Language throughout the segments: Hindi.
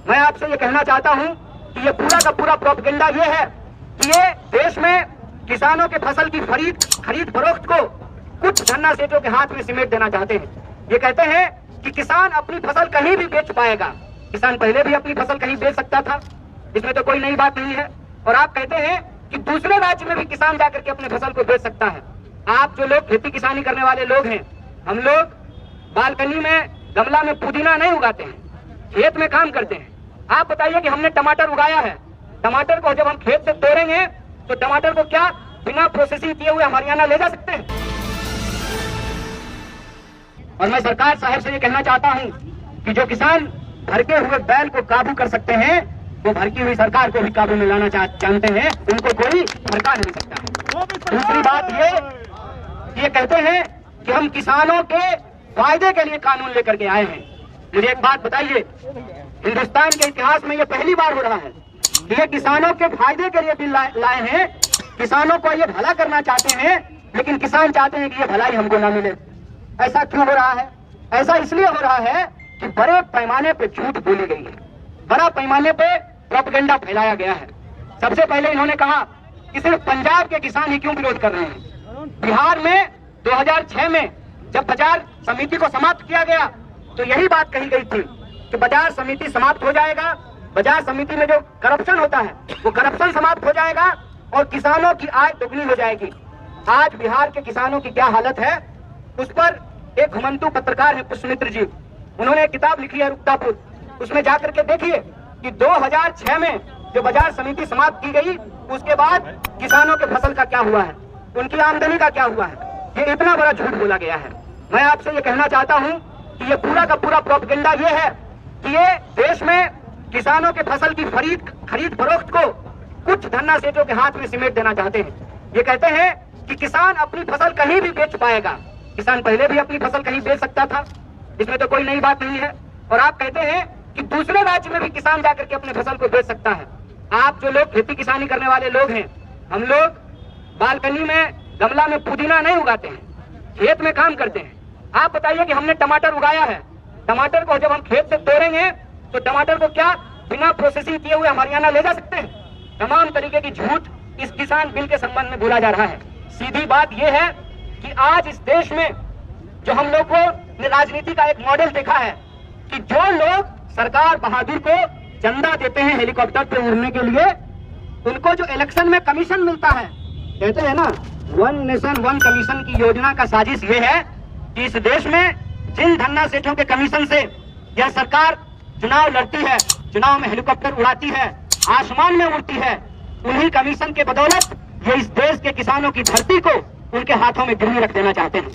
मैं आपसे ये कहना चाहता हूं कि ये पूरा का पूरा प्रोपेगेंडा ये है कि ये देश में किसानों के फसल की खरीद फरोख्त को कुछ धन्ना सेठों के हाथ में सिमेट देना चाहते हैं। ये कहते हैं कि किसान अपनी फसल कहीं भी बेच पाएगा। किसान पहले भी अपनी फसल कहीं बेच सकता था, इसमें तो कोई नई बात नहीं है। और आप कहते हैं कि दूसरे राज्य में भी किसान जाकर के अपने फसल को बेच सकता है। आप जो लोग खेती किसानी करने वाले लोग हैं, हम लोग बालकनी में गमला में पुदीना नहीं उगाते हैं, खेत में काम करते हैं। आप बताइए कि हमने टमाटर उगाया है, टमाटर को जब हम खेत से तोड़ेंगे तो टमाटर को क्या बिना प्रोसेसिंग किए हुए हरियाणा ले जा सकते हैं? और मैं सरकार साहब से ये कहना चाहता हूं कि जो किसान भड़के हुए बैल को काबू कर सकते हैं, वो भड़की हुई सरकार को भी काबू में लाना जानते हैं, उनको कोई भड़का नहीं सकता। दूसरी बात ये कहते हैं कि हम किसानों के फायदे के लिए कानून लेकर के आए हैं। मुझे एक बात बताइए, हिंदुस्तान के इतिहास में ये पहली बार हो रहा है कि ये किसानों के फायदे के लिए बिल लाए हैं। किसानों को ये भला करना चाहते हैं, लेकिन किसान चाहते हैं कि ये भलाई हमको ना मिले। ऐसा क्यों हो रहा है? ऐसा इसलिए हो रहा है कि बड़े पैमाने पे झूठ बोली गई है, बड़ा पैमाने पे प्रोपेगेंडा फैलाया गया है। सबसे पहले इन्होंने कहा कि सिर्फ पंजाब के किसान ही क्यों विरोध कर रहे हैं। बिहार में 2006 में जब बाजार समिति को समाप्त किया गया तो यही बात कही गई थी कि बाजार समिति समाप्त हो जाएगा, बाजार समिति में जो करप्शन होता है वो करप्शन समाप्त हो जाएगा और किसानों की आय दोगुनी हो जाएगी। आज बिहार के किसानों की क्या हालत है, उस पर एक घुमंतु पत्रकार है पुष्पमित्र जी, उन्होंने एक किताब लिखी है रुक्तापुर, उसमें जाकर के देखिए कि 2006 में जो बाजार समिति समाप्त की गई उसके बाद किसानों के फसल का क्या हुआ है, उनकी आमदनी का क्या हुआ है। ये इतना बड़ा झूठ बोला गया है। मैं आपसे ये कहना चाहता हूं कि ये पूरा का पूरा प्रोपेगेंडा ये है कि ये देश में किसानों के फसल की खरीद फरोख्त को कुछ धन्ना सेठों के हाथ में सिमेट देना चाहते हैं। ये कहते हैं कि किसान अपनी फसल कहीं भी बेच पाएगा। किसान पहले भी अपनी फसल कहीं बेच सकता था, इसमें तो कोई नई बात नहीं है। और आप कहते हैं कि दूसरे राज्य में भी किसान जाकर के अपने फसल को बेच सकता है। आप जो लोग खेती किसानी करने वाले लोग हैं, हम लोग बालकनी में गमला में पुदीना नहीं उगाते हैं, खेत में काम करते हैं। आप बताइए कि हमने टमाटर उगाया है, टमाटर को जब हम खेत से तोड़ेंगे तो टमाटर को क्या बिना प्रोसेसिंग किए हुए हरियाणा ले जा सकते हैं? तमाम तरीके की झूठ इस किसान बिल के संबंध में बोला जा रहा है। सीधी बात यह है कि आज इस देश में जो हम लोग को राजनीति का एक मॉडल देखा है कि जो लोग सरकार बहादुर को चंदा देते हैं हेलीकॉप्टर पे उड़ने के लिए, उनको जो इलेक्शन में कमीशन मिलता है, कहते हैं ना वन नेशन वन कमीशन की योजना का साजिश ये है कि इस देश में जिन धन्ना सेठों के कमीशन से यह सरकार चुनाव लड़ती है, चुनाव में हेलीकॉप्टर उड़ाती है, आसमान में उड़ती है, उन्हीं कमीशन के बदौलत ये इस देश के किसानों की धरती को उनके हाथों में गिरवी रख देना चाहते हैं।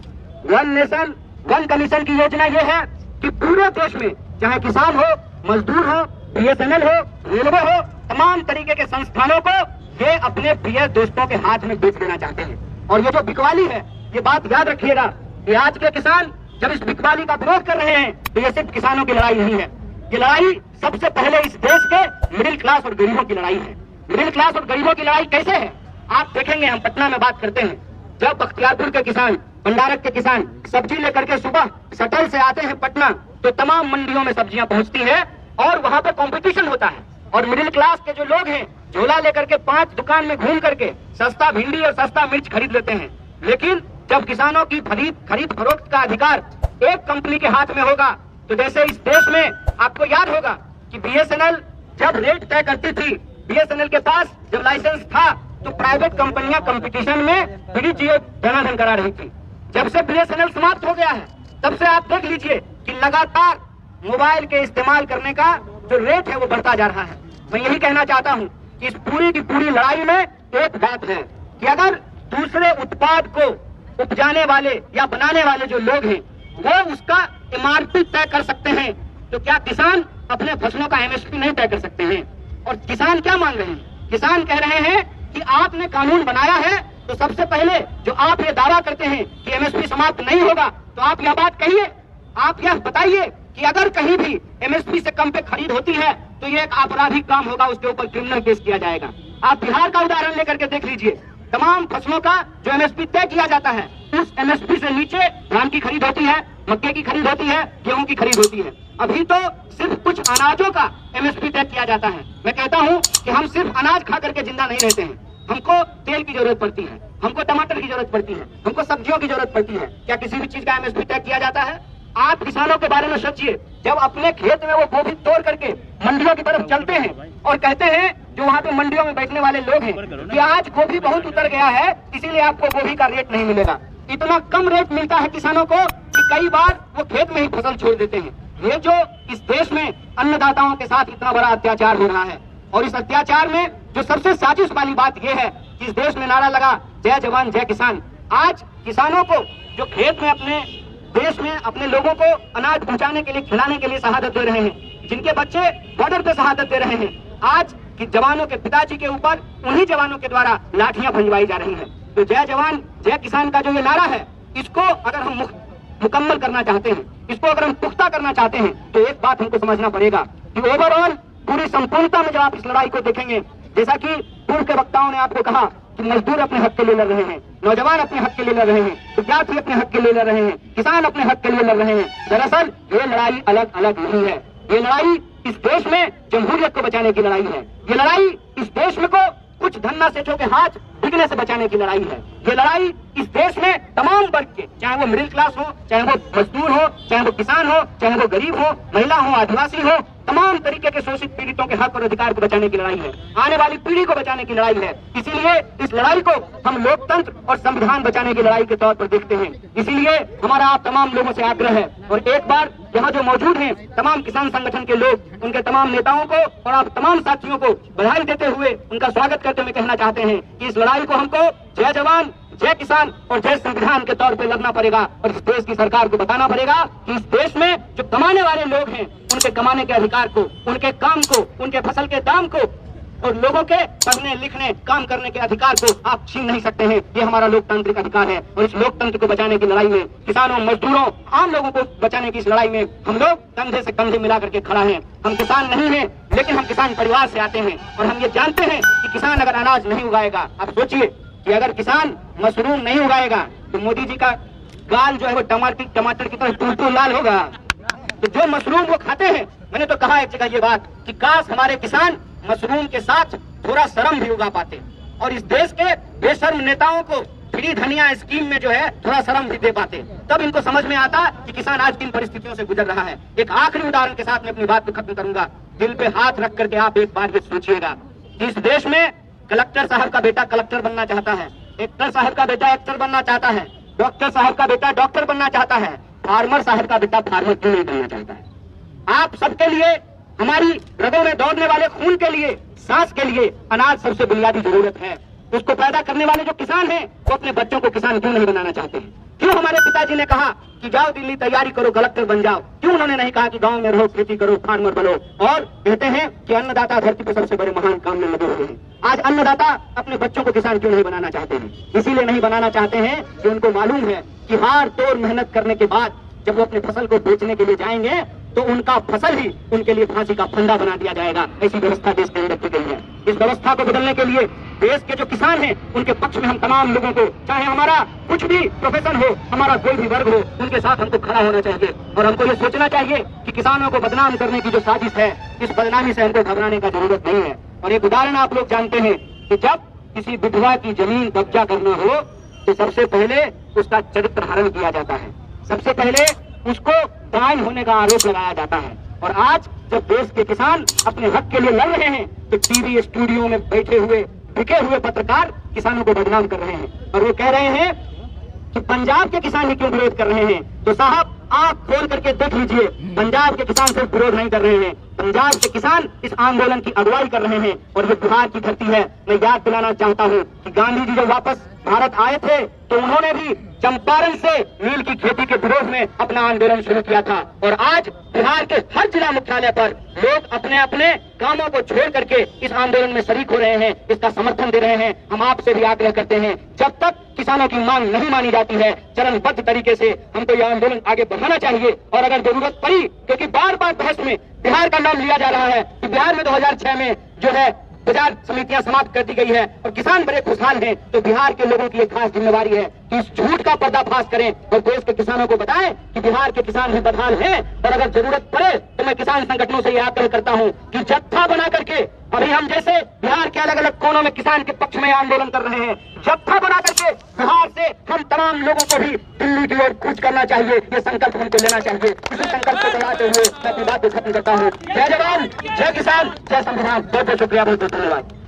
वन नेशन वन कमीशन की योजना ये है कि पूरे देश में चाहे किसान हो, मजदूर हो, BSNL हो, रेलवे हो, तमाम तरीके के संस्थानों को ये अपने प्रिय दोस्तों के हाथ में बेच देना चाहते हैं। और ये जो बिकवाली है, ये बात याद रखिएगा कि आज के किसान जब इस बिकवाली का विरोध कर रहे हैं तो ये सिर्फ किसानों की लड़ाई नहीं है, ये लड़ाई सबसे पहले इस देश के मिडिल क्लास और गरीबों की लड़ाई है। मिडिल क्लास और गरीबों की लड़ाई कैसे है आप देखेंगे। हम पटना में बात करते हैं, जब बख्तियारपुर के किसान, भंडारक के किसान सब्जी लेकर के सुबह शटल से आते हैं पटना, तो तमाम मंडियों में सब्जियां पहुंचती है और वहां पे कंपटीशन होता है। और मिडिल क्लास के जो लोग हैं झोला लेकर के 5 दुकान में घूम करके सस्ता भिंडी और सस्ता मिर्च खरीद लेते हैं। लेकिन जब किसानों की खरीद फरोख्त का अधिकार एक कंपनी के हाथ में होगा, तो जैसे इस देश में आपको याद होगा कि BSNL जब रेट तय करती थी, BSNL के पास जब लाइसेंस था तो प्राइवेट कंपनियां कंपटीशन में फ्री जियो धनाधन करा रही थी। जब से BSNL समाप्त हो गया है तब से आप देख लीजिए कि लगातार मोबाइल के इस्तेमाल करने का जो रेट है वो बढ़ता जा रहा है। मैं यही कहना चाहता हूं कि इस पूरी की पूरी लड़ाई में एक बात है कि अगर दूसरे उत्पाद को उपजाने वाले या बनाने वाले जो लोग हैं वो उसका MRP तय कर सकते हैं, तो क्या किसान अपने फसलों का MSP नहीं तय कर सकते हैं? और किसान क्या मांग रहे हैं? किसान कह रहे हैं कि आपने कानून बनाया है तो सबसे पहले जो आप ये दावा करते हैं कि MSP समाप्त नहीं होगा, तो आप यह बात कहिए, आप यह बताइए कि अगर कहीं भी MSP से कम पे खरीद होती है तो ये एक आपराधिक काम होगा, उसके ऊपर क्रिमिनल केस किया जाएगा। आप बिहार का उदाहरण लेकर के देख लीजिए, तमाम फसलों का जो MSP तय किया जाता है उस MSP से नीचे धान की खरीद होती है मक्के की खरीद होती है, गेहूं की खरीद होती है। अभी तो सिर्फ कुछ अनाजों का एमएसपी तय किया जाता है। मैं कहता हूं कि हम सिर्फ अनाज खा करके जिंदा नहीं रहते हैं, हमको तेल की जरूरत पड़ती है, हमको टमाटर की जरूरत पड़ती है, हमको सब्जियों की जरूरत पड़ती है। क्या किसी भी चीज का एमएसपी तय किया जाता है? आप किसानों के बारे में सोचिए, जब अपने खेत में वो गोभी तोड़ करके मंडियों की तरफ चलते हैं और कहते हैं जो वहाँ पे मंडियों में बैठने वाले लोग हैं कि आज गोभी बहुत उतर गया है, इसीलिए आपको गोभी का रेट नहीं मिलेगा। इतना कम रेट मिलता है किसानों को कि कई बार वो खेत में ही फसल छोड़ देते हैं। ये जो इस देश में अन्नदाताओं के साथ इतना बड़ा अत्याचार हो रहा है, और इस अत्याचार में जो सबसे साजिश वाली बात यह है कि इस देश में नारा लगा जय जवान जय किसान। आज किसानों को जो खेत में अपने देश में अपने लोगों को अनाज पहुंचाने के लिए, खिलाने के लिए शहादत दे रहे हैं, जिनके बच्चे बॉर्डर पे शहादत दे रहे हैं, आज कि जवानों के पिताजी के ऊपर उन्हीं जवानों के द्वारा लाठियां भंजवाई जा रही हैं। तो जय जवान जय किसान का जो ये नारा है, इसको अगर हम मुकम्मल करना चाहते हैं, इसको अगर हम पुख्ता करना चाहते हैं, तो एक बात हमको समझना पड़ेगा कि ओवरऑल पूरी संपूर्णता में जब आप इस लड़ाई को देखेंगे, जैसा कि पूर्व के वक्ताओं ने आपको कहा कि मजदूर अपने हक के लिए लड़ रहे हैं, नौजवान अपने हक के लिए लड़ रहे हैं, विद्यार्थी अपने हक के लिए लड़ रहे हैं, किसान अपने हक के लिए लड़ रहे हैं। दरअसल ये लड़ाई अलग अलग नहीं है। ये लड़ाई इस देश में जमहूरियत को बचाने की लड़ाई है। ये लड़ाई इस देश में को कुछ धन्ना सेठों के हाथ बिकने से बचाने की लड़ाई है। ये लड़ाई इस देश में तमाम वर्ग के, चाहे वो मिडिल क्लास हो, चाहे वो मजदूर हो, चाहे वो किसान हो, चाहे वो गरीब हो, महिला हो, आदिवासी हो, तमाम तरीके के शोषित पीड़ितों के हक और अधिकार को बचाने की लड़ाई है, आने वाली पीढ़ी को बचाने की लड़ाई है। इसीलिए इस लड़ाई को हम लोकतंत्र और संविधान बचाने की लड़ाई के तौर पर देखते हैं। इसीलिए हमारा आप तमाम लोगों से आग्रह है, और एक बार यहाँ जो मौजूद हैं तमाम किसान संगठन के लोग, उनके तमाम नेताओं को और आप तमाम साथियों को बधाई देते हुए उनका स्वागत करते हुए कहना चाहते हैं कि इस लड़ाई को हमको जय जवान जय किसान और जय संविधान के तौर पे लड़ना पड़ेगा, और इस देश की सरकार को बताना पड़ेगा कि इस देश में जो कमाने वाले लोग हैं, उनके कमाने के अधिकार को, उनके काम को, उनके फसल के दाम को और लोगों के पढ़ने लिखने काम करने के अधिकार को आप छीन नहीं सकते हैं। ये हमारा लोकतांत्रिक अधिकार है, और इस लोकतंत्र को बचाने की लड़ाई में, किसानों, मजदूरों, आम लोगों को बचाने की इस लड़ाई में हम लोग कंधे से कंधे मिला करके खड़ा हैं। हम किसान नहीं हैं, लेकिन हम किसान परिवार से आते हैं, और हम ये जानते हैं कि किसान अगर अनाज नहीं उगाएगा, आप सोचिए कि अगर किसान मशरूम नहीं उगाएगा तो मोदी जी का गाल जो है वो टमाटर की तरह टूल लाल होगा। तो जो मशरूम वो खाते हैं, मैंने तो कहा एक जगह ये बात कि काश हमारे किसान मशरूम के साथ थोड़ा शर्म भी उगा पाते, और इस देश के बेशर्म नेताओं को फ्री धनिया स्कीम में जो है थोड़ा शर्म भी दे पाते, तब इनको समझ में आता कि किसान आज किन परिस्थितियों से गुजर रहा है। एक आखिरी उदाहरण के साथ मैं अपनी बात को खत्म करूंगा। दिल पे हाथ रख करके आप एक बार ये सोचिएगा कि इस देश में कलेक्टर साहब का बेटा कलेक्टर बनना चाहता है, एक्टर साहब का बेटा एक्टर बनना चाहता है, डॉक्टर साहब का बेटा डॉक्टर बनना चाहता है, फार्मर साहब का बेटा फार्मर क्यों नहीं बनना चाहता है? आप सबके लिए, हमारी रगों में दौड़ने वाले खून के लिए, सांस के लिए अनाज सबसे बुनियादी जरूरत है। उसको पैदा करने वाले जो किसान हैं, वो अपने बच्चों को किसान क्यों नहीं बनाना चाहते हैं? क्यों हमारे पिताजी ने कहा कि जाओ दिल्ली तैयारी करो, कलेक्टर बन जाओ? क्यों उन्होंने नहीं कहा कि गांव में रहो, खेती करो, फार्मर बनो? और कहते हैं कि अन्नदाता धरती पर सबसे बड़े महान काम में लगे हुए हैं। आज अन्नदाता अपने बच्चों को किसान क्यों नहीं बनाना चाहते हैं? इसीलिए नहीं बनाना चाहते हैं कि उनको मालूम है कि हार तोड़ मेहनत करने के बाद जब वो अपने फसल को बेचने के लिए जाएंगे तो उनका फसल ही उनके लिए फांसी का फंदा बना दिया जाएगा। ऐसी व्यवस्था देश के अंदर की गई है। इस व्यवस्था को बदलने के लिए देश के जो किसान हैं, उनके पक्ष में हम तमाम लोगों को, चाहे हमारा कुछ भी प्रोफेशन हो, हमारा कोई भी वर्ग हो, उनके साथ हमको खड़ा होना चाहिए, और हमको ये सोचना चाहिए कि किसानों को बदनाम करने की जो साजिश है, इस बदनामी से हमको घबराने का जरूरत नहीं है। और एक उदाहरण आप लोग जानते हैं कि जब किसी विधवा की जमीन कब्जा करना हो तो सबसे पहले उसका चरित्र हरण किया जाता है, सबसे पहले उसको क्राइम होने का आरोप लगाया जाता है। और आज जब देश के किसान अपने हक के लिए लड़ रहे हैं तो टीवी स्टूडियो में बैठे हुए बिके हुए पत्रकार किसानों को बदनाम कर रहे हैं, और वो कह रहे हैं कि पंजाब के किसान ही क्यों विरोध कर रहे हैं? तो साहब आप खोल करके देख लीजिए, पंजाब के किसान सिर्फ विरोध नहीं कर रहे हैं, पंजाब के किसान इस आंदोलन की अगुवाई कर रहे हैं, और ये बिहार की धरती है। मैं याद दिलाना चाहता हूँ कि गांधी जी जब वापस भारत आए थे तो उन्होंने भी चंपारण से नील की खेती के विरोध में अपना आंदोलन शुरू किया था, और आज बिहार के हर जिला मुख्यालय पर लोग अपने अपने कामों को छोड़ करके इस आंदोलन में शरीक हो रहे हैं, इसका समर्थन दे रहे हैं। हम आपसे भी आग्रह करते हैं, जब तक किसानों की मांग नहीं मानी जाती है, चरणबद्ध तरीके से हमको यह आंदोलन आगे बढ़ाना चाहिए। और अगर जरूरत पड़ी, क्योंकि बार बार बहस में बिहार का नाम लिया जा रहा है कि बिहार में 2006 में जो है बाजार समितियां समाप्त कर दी गई है और किसान बड़े खुशहाल हैं। तो बिहार के लोगों की एक खास जिम्मेवारी है कि इस झूठ का पर्दाफाश करें और देश के किसानों को बताएं कि बिहार के किसान भी बदहाल हैं। और अगर जरूरत पड़े तो मैं किसान संगठनों से यह आग्रह करता हूं कि जत्था बना करके, अभी हम जैसे बिहार के अलग अलग कोनों में किसान के पक्ष में आंदोलन कर रहे हैं, जत्था बना करके बिहार से हम तमाम लोगों को भी दिल्ली की ओर कूच करना चाहिए। ये संकल्प हमको लेना चाहिए। इसी संकल्प को चलाते हुए मैं अपनी बात को खत्म करता हूँ। जय जवान, जय किसान, जय संविधान। बहुत बहुत शुक्रिया, बहुत बहुत धन्यवाद।